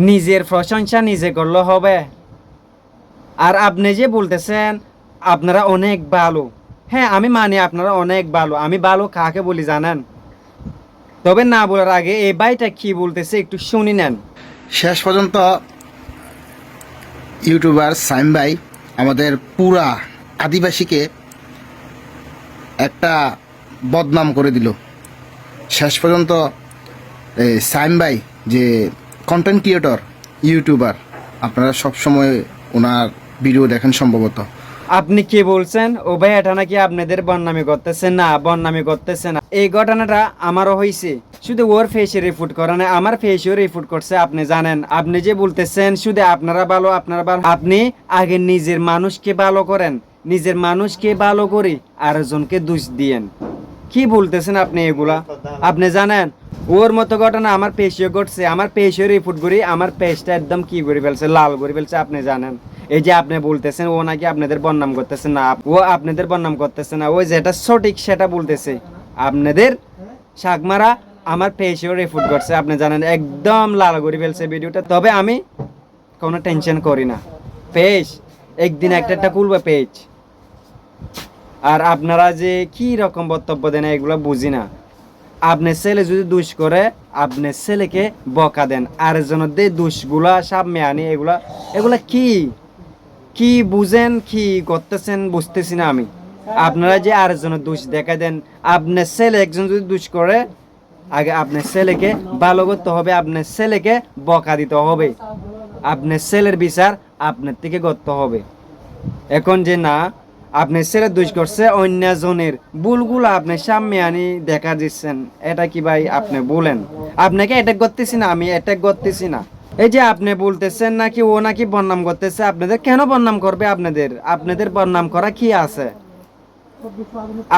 নিজের প্রশংসা নিজে করলে হবে? আর আপনি যে বলতেছেন আপনারা অনেক ভালো, হ্যাঁ আমি মানি আপনারা অনেক ভালো। আমি ভালো কাকে বলি জানেন? তবে না বলার আগে এই ভাইটা কি বলতেছে একটু শুনি নেন। শেষ পর্যন্ত ইউটিউবার সাইম ভাই আমাদের পুরা আদিবাসীকে একটা বদনাম করে দিল। শেষ পর্যন্ত সাইম ভাই যে কন্টেন্ট ক্রিয়েটর ইউটিউবার, আপনারা সবসময় ওনার ভিডিও দেখেন সম্ভবত। আপনি কি বলছেন ও ভাই? এটা নাকি আপনাদের বদনামি করতেছে? না, বদনামি করতেছে না। এই ঘটনাটা আমারও হয়েছে, শুধু ওর ফেসে রিপোর্ট করে না, আমার ফেসেও রিপোর্ট করছে। আপনি জানেন, আপনি যে বলতেছেন শুধু আপনারা ভালো আপনারা ভালো, আপনি আগে নিজের মানুষকে ভালো করেন, নিজের মানুষকে ভালো করি আরেকজনকে দোষ দিয়েন। কি বলতেছেন আপনি এগুলা? আপনি জানেন ওর মতো ঘটনা আমার পেশিও ঘটছে, আমার পেশিও রিপোর্ট করি, আমার পেশটা একদম কি করে ফেলছে, লাল করে ফেলছে। আপনি জানেন, এই যে আপনি বলতেছেন ও নাকি আপনাদের বদনাম করতেছে, না ও আপনাদের বদনাম করতেছে না, ওই যেটা সঠিক সেটা বলতেছে। আপনাদের শাকমারা আমার পেশিও রিপোর্ট করছে, আপনি জানেন একদম লাল করে ফেলছে ভিডিওটা। তবে আমি কোনো টেনশন করি না, পেজ একদিন একটা খুলবে পেজ। আর আপনারা যে কি রকম বক্তব্য দেন এগুলো বুঝি না। আপনার ছেলে যদি দুষ করে আপনার ছেলেকে বকা দেন, আর জনদের দুষগুলা সামনে আনি, এগুলা এগুলা কি কি বুঝেন, কি করতেছেন বুঝতেছি না আমি। আপনারা যে আরেকজনের দোষ দেখা দেন, আপনার ছেলে একজন যদি দোষ করে আগে আপনার ছেলেকে ভালো করতে হবে, আপনার ছেলেকে বকা দিতে হবে, আপনার ছেলের বিচার আপনার থেকে করতে হবে। এখন যে না আপনি ছেলে দোষ করছে অন্যজনের ভুলগুলো আপনি সামনে আনি দেখা দিচ্ছেন, এটা কি ভাই আপনি বলেন? আপনাকে অ্যাটাক করতেছি না, আমি অ্যাটাক করতেছি না। এই যে আপনি বলতেছেন নাকি ও নাকি বদনাম করতেছে, আপনাদের কেন বদনাম করবে? আপনাদের আপনাদের বদনাম করা কি আছে?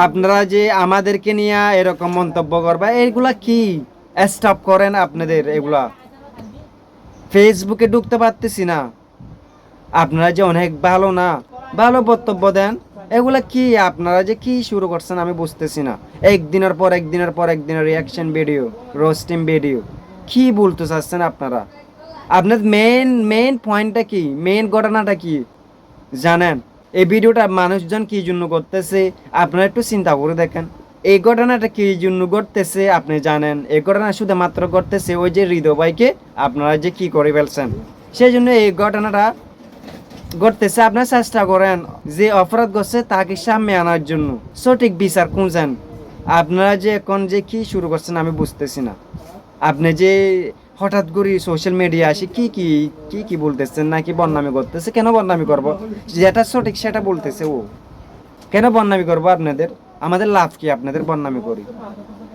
আপনারা যে আমাদেরকে নিয়ে এরকম মন্তব্য করবে এইগুলা কি? স্টপ করেন আপনাদের এগুলা। ফেসবুকে ঢুকতে পারতেছি না, আপনারা যে অনেক ভালো না, ভালো বক্তব্য দেন, এগুলা কি আপনারা যে কি শুরু করছেন আমি বুঝতেছি না। একদিনের পর একদিনের পর একদিনের রিয়াকশন ভিডিও, রোস্টিং ভিডিও, কি বলতে চাচ্ছেন আপনারা? আপনার মেইন পয়েন্টটা কি, মেইন ঘটনাটা কি জানেন? এই ভিডিওটা মানুষজন কি জন্য করতেছে আপনারা একটু চিন্তা করে দেখেন। এই ঘটনাটা কি জন্য ঘটতেছে আপনি জানেন? এই ঘটনা শুধুমাত্র ঘটতেছে ওই যে হৃদয় ভাইকে আপনারা যে কি করে ফেলছেন, সেই জন্য এই ঘটনাটা ঘটতেছে। আপনার চেষ্টা করেন যে অপরাধ করছে তাকে সামনে আনার জন্য, সঠিক বিচার খুঁজেন। আপনারা যে এখন যে কি শুরু করছেন আমি বুঝতেছি না। আপনি যে হঠাৎ করে সোশ্যাল মিডিয়া আসি কি কি কি কি বলতেছেন, নাকি বদনামি করতেছে? কেন বদনামি করব? যেটা সঠিক সেটা বলতেছে ও, কেন বদনামি করবো আপনাদের? আমাদের লাভ কি আপনাদের বদনামি করি?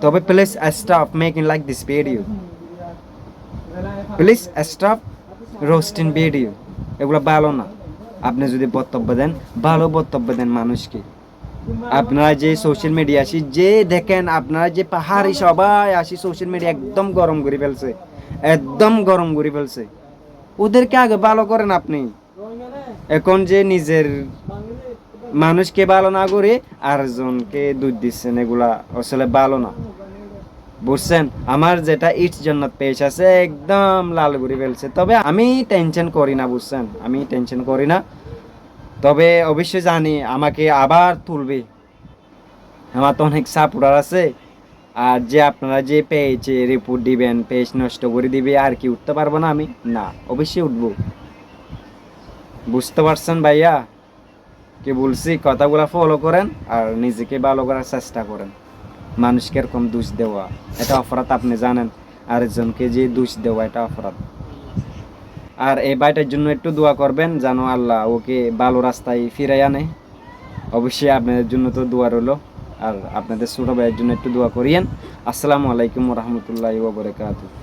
তবে please stop making like this video, please stop roasting video, এগুলো ভালো না। আপনি যদি বক্তব্য দেন ভালো বক্তব্য দেন মানুষকে। আপনারা যে সোশ্যাল মিডিয়া আসি যে দেখেন, আপনারা যে পাহাড়ি সবাই আসি সোশ্যাল মিডিয়া একদম গরম করে ফেলছে, একদম গরম করে ফেলছে। ওদেরকে আগে ভালো করেন আপনি। এখন যে নিজের মানুষকে ভালো না করে আরেকজনকে দুধ দিচ্ছেন, এগুলা আসলে ভালো না, বুঝছেন? আমার যেটা ইটস জান্নাত পেজ আছে একদম লাল করে ফেলছে। তবে আমি টেনশন করি না, বুঝছেন? আমি টেনশন করি না। তবে অবশ্যই জানি আমাকে আবার তুলবে, আমার তো অনেক সাপোর্টার আছে। আর যে আপনারা যে পেজে রিপোর্ট দিবেন, পেজ নষ্ট করে দিবে, আর কি উঠতে পারবো না আমি? না, অবশ্যই উঠবো। বুঝতে পারছেন ভাইয়া কি বলছি? কথাগুলো ফলো করেন আর নিজেকে ভালো করার চেষ্টা করেন। মানুষকে এরকম দোষ দেওয়া এটা অপরাধ, আপনি জানেন। আরেকজনকে যে দোষ দেওয়া এটা অপরাধ। আর এই ভাইটার জন্য একটু দোয়া করবেন যেন আল্লাহ ওকে ভালো রাস্তায় ফিরাই আনে। অবশ্যই আপনাদের জন্য তো দোয়া রইলো, আর আপনাদের ছোট ভাইয়ের জন্য একটু দোয়া করিয়েন। আসসালামু আলাইকুম রহমতুল্লাহি ওয়া বারাকাতুহু।